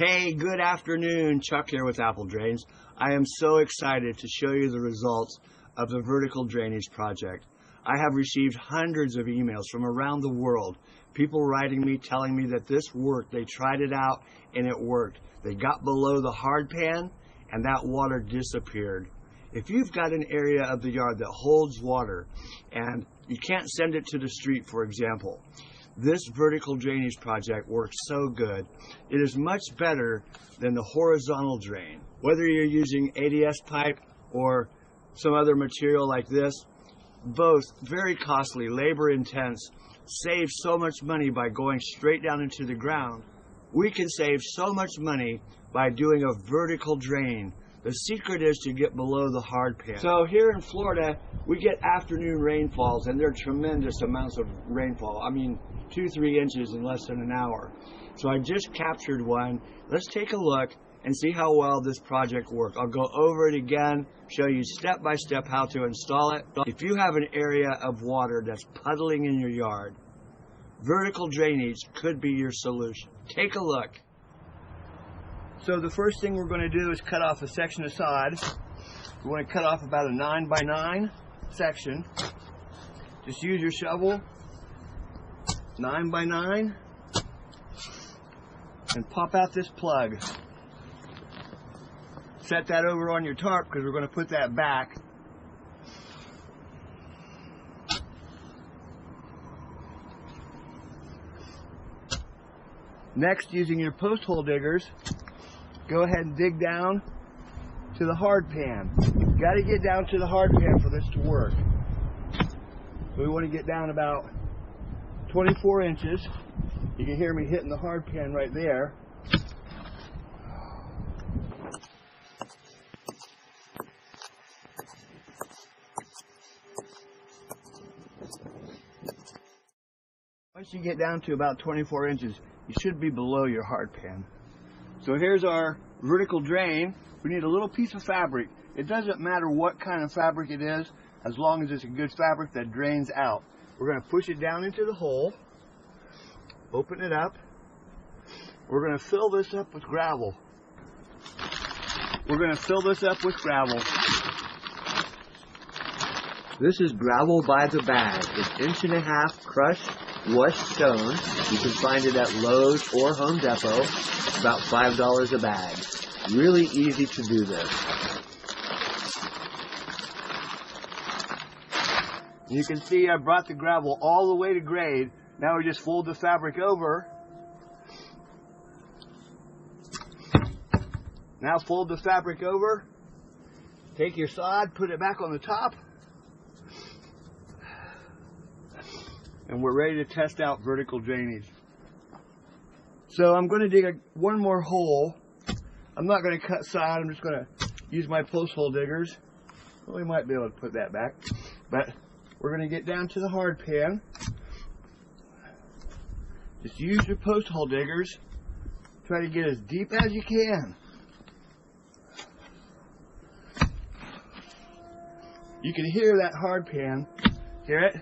Hey, good afternoon. Chuck here with Apple Drains. I am so excited to show you the results of the vertical drainage project. I have received hundreds of emails from around the world, people writing me telling me that this worked. They tried it out and it worked. They got below the hard pan and that water disappeared. If you've got an area of the yard that holds water and you can't send it to the street, for example, this vertical drainage project works so good. It is much better than the horizontal drain. Whether you're using ADS pipe or some other material like this, both very costly, labor intense, save so much money by going straight down into the ground. We can save so much money by doing a vertical drain. The secret is to get below the hard pan. So here in Florida, we get afternoon rainfalls, and they're tremendous amounts of rainfall. I mean, 2-3 inches in less than an hour. So I just captured one. Let's take a look and see how well this project worked. I'll go over it again, show you step by step how to install it. If you have an area of water that's puddling in your yard, vertical drainage could be your solution. Take a look. So the first thing we're going to do is cut off a section of sod. We want to cut off about a 9x9 section. Just use your shovel, 9x9, and pop out this plug. Set that over on your tarp because we're going to put that back. Next, using your post hole diggers, go ahead and dig down to the hard pan. Got to get down to the hard pan for this to work. So we want to get down about 24 inches. You can hear me hitting the hard pan right there. Once you get down to about 24 inches, you should be below your hard pan. So here's our vertical drain. We need a little piece of fabric. It doesn't matter what kind of fabric it is, as long as it's a good fabric that drains out. We're going to push it down into the hole, open it up. We're going to fill this up with gravel. This is gravel by the bag. It's 1.5 inch crushed, washed stone. You can find it at Lowe's or Home Depot. About $5 a bag. Really easy to do this. You can see I brought the gravel all the way to grade. Now we just fold the fabric over. Now fold the fabric over. Take your sod, put it back on the top. And we're ready to test out vertical drainage. So I'm going to dig one more hole. I'm not going to cut sod, I'm just going to use my post hole diggers. Well, we might be able to put that back. But we're going to get down to the hard pan. Just use your post hole diggers. Try to get as deep as you can. You can hear that hard pan. Hear it?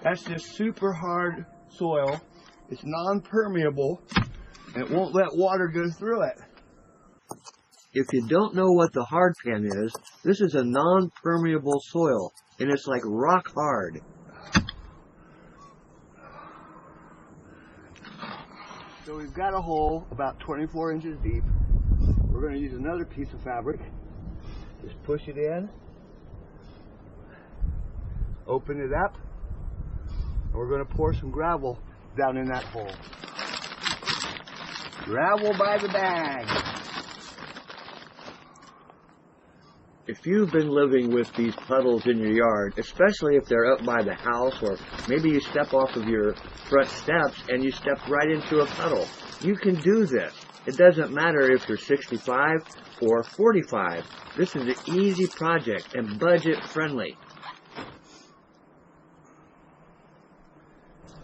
That's just super hard soil. It's non-permeable. And it won't let water go through it. If you don't know what the hard pan is, this is a non-permeable soil, and it's like rock hard. So we've got a hole about 24 inches deep. We're going to use another piece of fabric. Just push it in, open it up, and we're going to pour some gravel down in that hole. Gravel by the bag. If you've been living with these puddles in your yard, especially if they're up by the house, or maybe you step off of your front steps and you step right into a puddle, you can do this. It doesn't matter if you're 65 or 45. This is an easy project and budget friendly.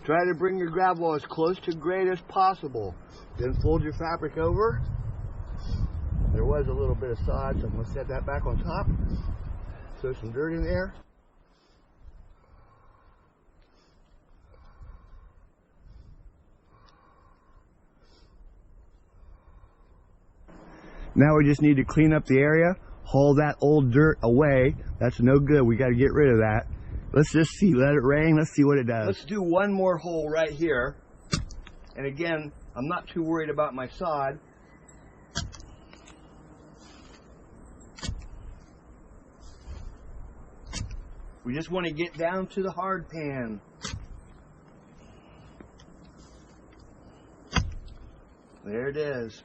Try to bring your gravel as close to grade as possible. Then fold your fabric over. There was a little bit of sod, so I'm going to set that back on top. Throw some dirt in there. Now we just need to clean up the area, haul that old dirt away. That's no good. We got to get rid of that. Let's just see. Let it rain. Let's see what it does. Let's do one more hole right here. And again, I'm not too worried about my sod. We just want to get down to the hard pan. There it is.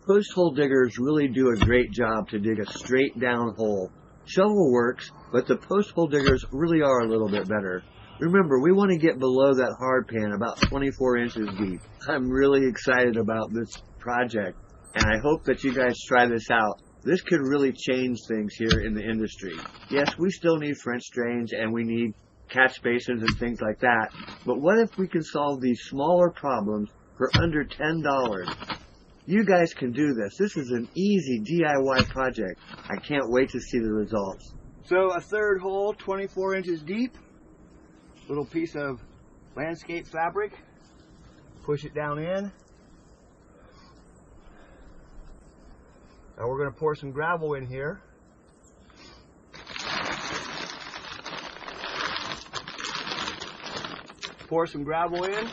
Post hole diggers really do a great job to dig a straight down hole. Shovel works, but the post hole diggers really are a little bit better. Remember, we want to get below that hard pan about 24 inches deep. I'm really excited about this project, and I hope that you guys try this out. This could really change things here in the industry. Yes, we still need French drains and we need catch basins and things like that, but what if we can solve these smaller problems for under $10? You guys can do this. This is an easy DIY project. I can't wait to see the results. So a third hole, 24 inches deep. Little piece of landscape fabric. Push it down in. Now we're going to pour some gravel in here. Pour some gravel in.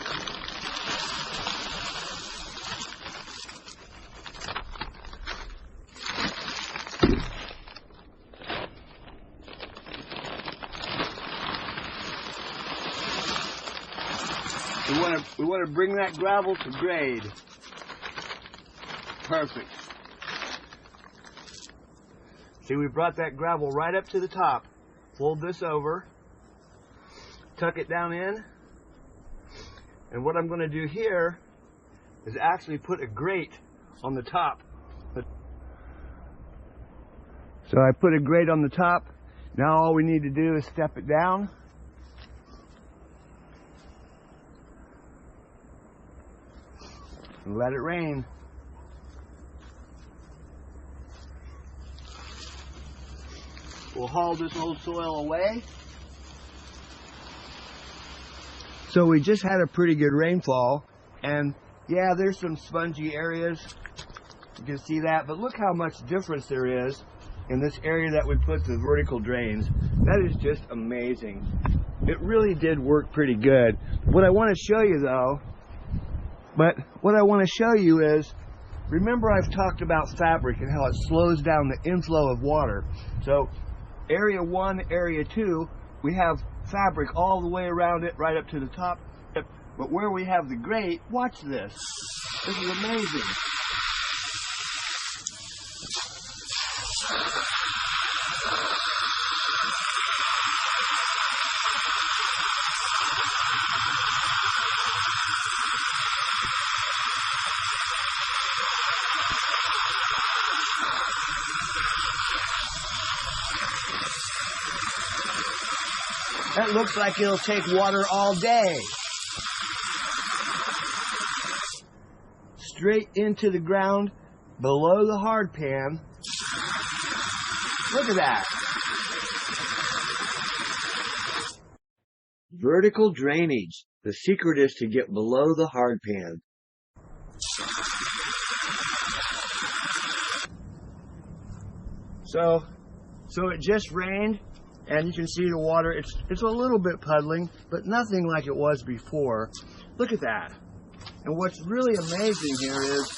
We want to bring that gravel to grade. Perfect. See, we brought that gravel right up to the top. Fold this over, tuck it down in, and what I'm going to do here is actually put a grate on the top. So I put a grate on the top. Now all we need to do is step it down. And let it rain. We'll haul this old soil away. So we just had a pretty good rainfall, and yeah, there's some spongy areas. You can see that, but look how much difference there is in this area that we put the vertical drains. That is just amazing. It really did work pretty good. What I want to show you though, is, remember I've talked about fabric and how it slows down the inflow of water. So area 1, area 2, we have fabric all the way around it, right up to the top. But where we have the grate, watch this. This is amazing. That looks like it'll take water all day. Straight into the ground, below the hard pan. Look at that. Vertical drainage. The secret is to get below the hard pan. So it just rained. And you can see the water, it's a little bit puddling, but nothing like it was before. Look at that. And what's really amazing here is,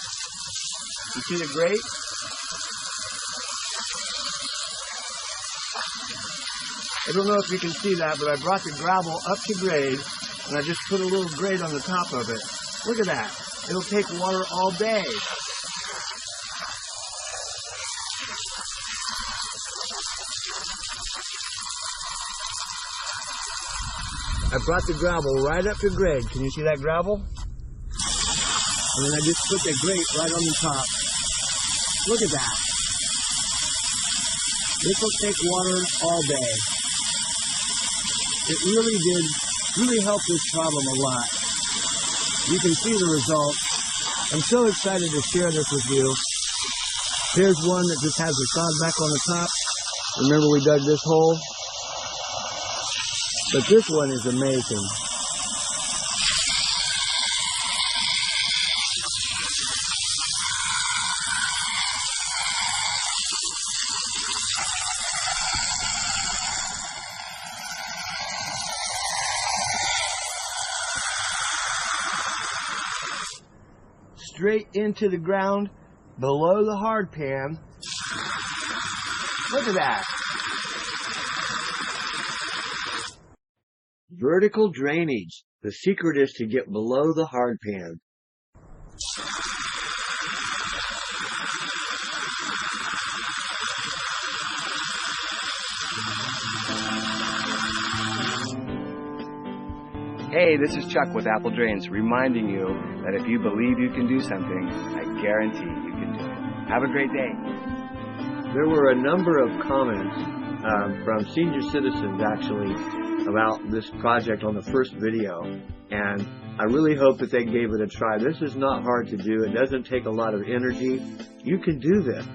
you see the grate? I don't know if you can see that, but I brought the gravel up to grade, and I just put a little grate on the top of it. Look at that. It'll take water all day. I brought the gravel right up to grade. Can you see that gravel? And then I just put the grate right on the top. Look at that. This will take water all day. It really helped this problem a lot. You can see the results. I'm so excited to share this with you. Here's one that just has the sod back on the top. Remember we dug this hole? But this one is amazing. straight into the ground below the hard pan. Look at that. Vertical drainage. The secret is to get below the hard pan. Hey, this is Chuck with Apple Drains, reminding you that if you believe you can do something, I guarantee you can do it. Have a great day. There were a number of comments from senior citizens, actually, about this project on the first video, and I really hope that they gave it a try. This is not hard to do. It doesn't take a lot of energy. You can do this.